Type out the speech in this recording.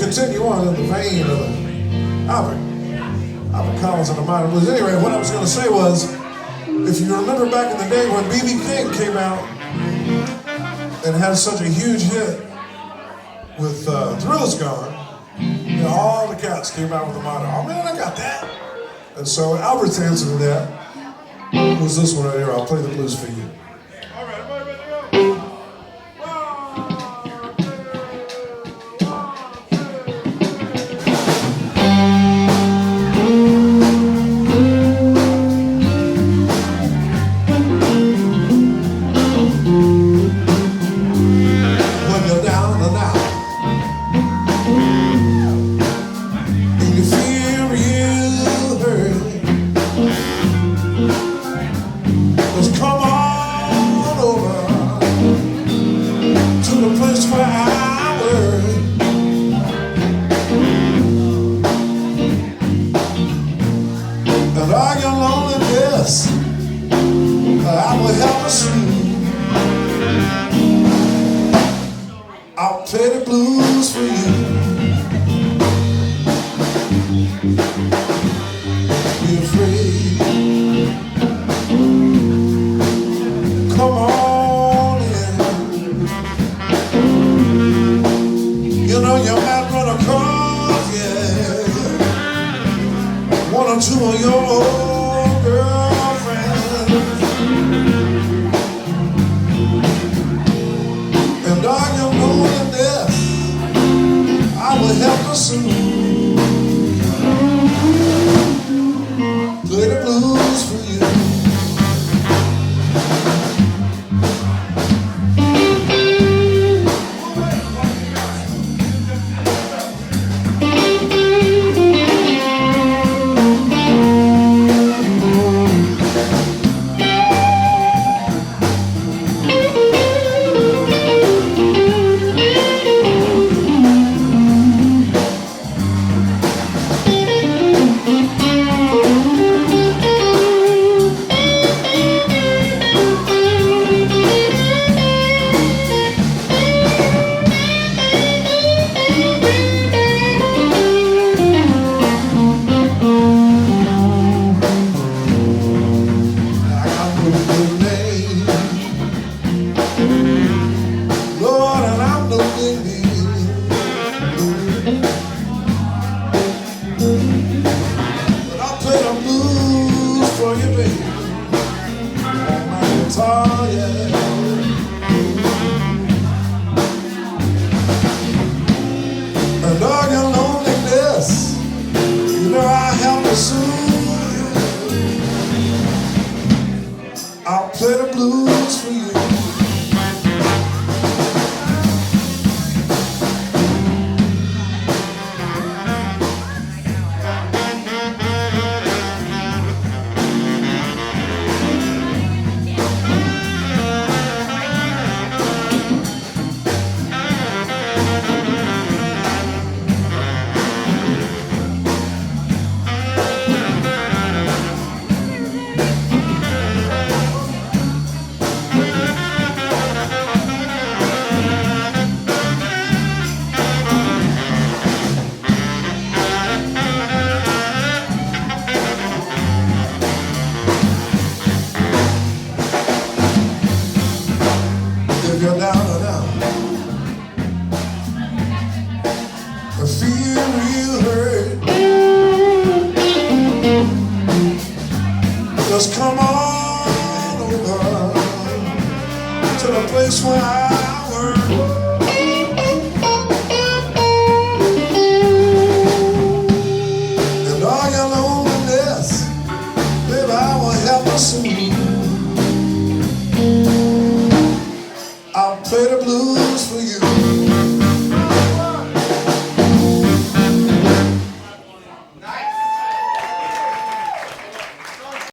continue on in the vein of Albert Collins and the Minor Blues. Anyway, what I was going to say was, if you remember back in the day when B.B. King came out and had such a huge hit with Thrill Is Gone, you know, all the cats came out with the motto, oh man, I got that. And so Albert's answer to that was this one right here. I'll play the blues for you. All right, everybody ready to go? When you're down and out and you feel real hurt, just come on over to the place where I work. And all your loneliness, I will help you soothe. I'll play the blues for you. Be afraid. Come on in. You know you might run across, yeah, one or two of your old girlfriends. And all your loneliness, I will help you soon. Play the blues for you. Lord, and I'm no big deal. But I'll play the blues for you, baby. On my guitar, yeah. And all your loneliness, you know I help you soothe. I'll play the blues for you. If you're down and out, I feel real hurt, just come on over to the place where I work. And all your loneliness, baby, I will help you soon. I'll play the blues for you.